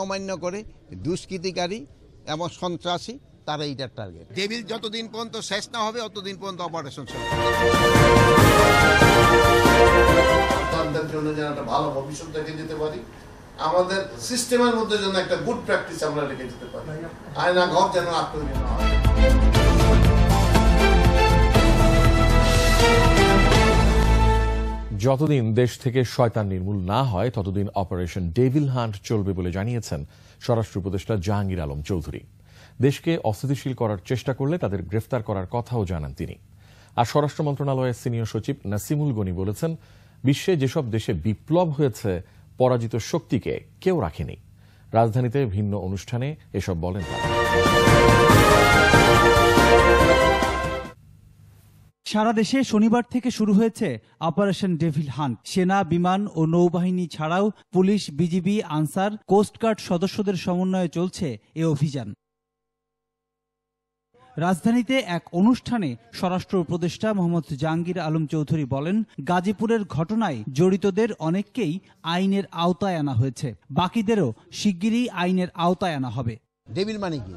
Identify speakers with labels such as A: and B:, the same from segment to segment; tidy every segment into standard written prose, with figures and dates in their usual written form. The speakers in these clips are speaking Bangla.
A: অমান্য করে দুষ্কৃতিকারী এবং সন্ত্রাসী তারা এইটার টার্গেট। টেবিল যতদিন পর্যন্ত শেষ না হবে ততদিন পর্যন্ত অপারেশন চলবে।
B: সন্তানদের জন্য যেন একটা ভালো ভবিষ্যৎ রেখে যেতে পারি, আমাদের সিস্টেমের মধ্যে যেন একটা গুড প্র্যাকটিস আমরা রেখে যেতে পারি, আয়না ঘর যেন তৈরি না হয়।
C: যতদিন দেশ থেকে শয়তান নির্মূল না হয় ততদিন অপারেশন ডেভিল হান্ট চলবে বলে জানিয়েছেন স্বরাষ্ট্র উপদেষ্টা জাহাঙ্গীর আলম চৌধুরী। দেশকে অস্থিতিশীল করার চেষ্টা করলে তাদের গ্রেফতার করার কথাও জানান তিনি। আর স্বরাষ্ট্র মন্ত্রণালয়ের সিনিয়র সচিব নাসিমুল গনি বলেছেন, বিশ্বে যেসব দেশে বিপ্লব হয়েছে পরাজিত শক্তিকে কেউ রাখেনি। রাজধানীতে ভিন্ন অনুষ্ঠানে এসব বলেন তারা।
D: সারা দেশে শনিবার থেকে শুরু হয়েছে অপারেশন ডেভিল হান্ট। সেনা, বিমান ও নৌবাহিনী ছাড়াও পুলিশ, বিজিবি, আনসার, কোস্টগার্ড সদস্যদের সমন্বয়ে চলছে এ অভিযান। রাজধানীতে এক অনুষ্ঠানে স্বরাষ্ট্র উপদেষ্টা মোহাম্মদ জাহাঙ্গীর আলম চৌধুরী বলেন, গাজীপুরের ঘটনায় জড়িতদের অনেককেই আইনের আওতায় আনা হয়েছে, বাকিদেরও শিগগিরই আইনের আওতায় আনা হবে।
A: ডেভিল মানে কি?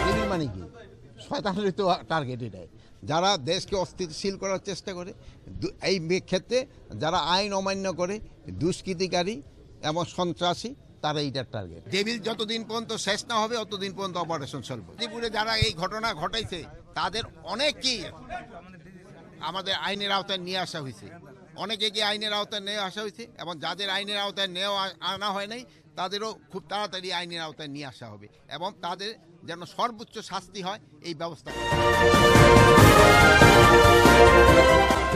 A: ডেভিল মানে কি? শয়তানের তো টার্গেট এটাই। যারা দেশকে অস্থিতিশীল করার চেষ্টা করে, এই ক্ষেত্রে যারা আইন অমান্য করে দুষ্কৃতিকারী এবং সন্ত্রাসী তারা এইটার টার্গেট। ডেভিল যতদিন পর্যন্ত শেষ না হবে ততদিন পর্যন্ত অপারেশন চলবে। গাজীপুরে যারা এই ঘটনা ঘটাইছে তাদের অনেককেই আমাদের আইনের আওতায় নিয়ে আসা হয়েছে, অনেকে আইনের আওতায় নিয়ে আসা হয়েছে এবং যাদের আইনের আওতায় নেওয়া আনা হয় নাই তাদেরও খুব তাড়াতাড়ি আইনের আওতায় নিয়ে আসা হবে এবং তাদের যেন সর্বোচ্চ শাস্তি হয় এই ব্যবস্থা।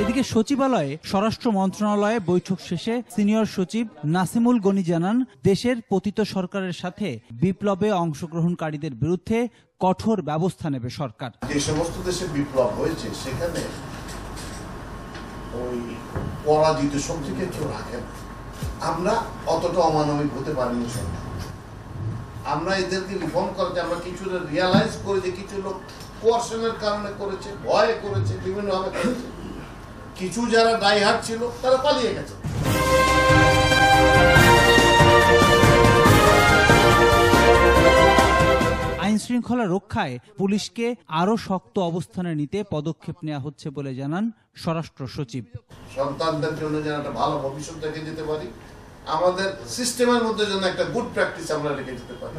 D: এদিকে সচিবালয়ে স্বরাষ্ট্র মন্ত্রণালয়ে বৈঠক শেষে সিনিয়র সচিব নাসিমুল গনি জানান, দেশের পতিত সরকারের সাথে বিপ্লবে অংশগ্রহণকারীদের বিরুদ্ধে কঠোর ব্যবস্থা নেবে সরকার।
B: যে সমস্ত দেশে বিপ্লব হয়েছে সেখানে ওই পরাজিত শক্তিকে কেউ রাখেন, আমরা অতটা অমানবিক হতে পারিনি। আমরা এদেরকে রিফর্ম করতে আমরা কিছু রিয়ালাইজ করে যে কিছু লোক কোয়ারশনের কারণে করেছে, ভয়ে করেছে, বিভিন্নভাবে করেছে। কিছু যারা ডাইহার্ড ছিল তারা পালিয়ে গেছে।
D: আইন শৃঙ্খলা রক্ষায় পুলিশকে আরো শক্ত অবস্থানে নিতে পদক্ষেপ নেওয়া হচ্ছে বলে জানান স্বরাষ্ট্র সচিব।
B: সন্তানদের জন্য যেন একটা ভালো ভবিষ্যৎ রেখে যেতে পারি, আমাদের সিস্টেমের মধ্যে যেন একটা গুড প্র্যাকটিস আমরা রেখে যেতে পারি,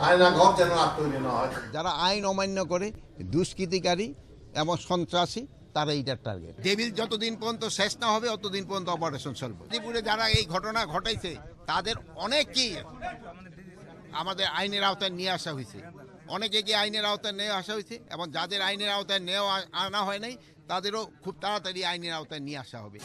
B: আয়না ঘর যেন তৈরি না হয়।
A: যারা আইন অমান্য করে দুষ্কৃতিকারী এবং সন্ত্রাসী তারা এইটার টার্গেট। টেবিল যতদিন পর্যন্ত শেষ না হবে ততদিন পর্যন্ত অপারেশন চলবে। গাজীপুরে যারা এই ঘটনা ঘটাইছে তাদের অনেককেই আমাদের আইনের আওতায় নিয়ে আসা হয়েছে, অনেকে আইনের আওতায় নিয়ে আসা হয়েছে এবং যাদের আইনের আওতায় নেওয়া আনা হয় নাই তাদেরও খুব তাড়াতাড়ি আইনের আওতায় নিয়ে আসা হবে।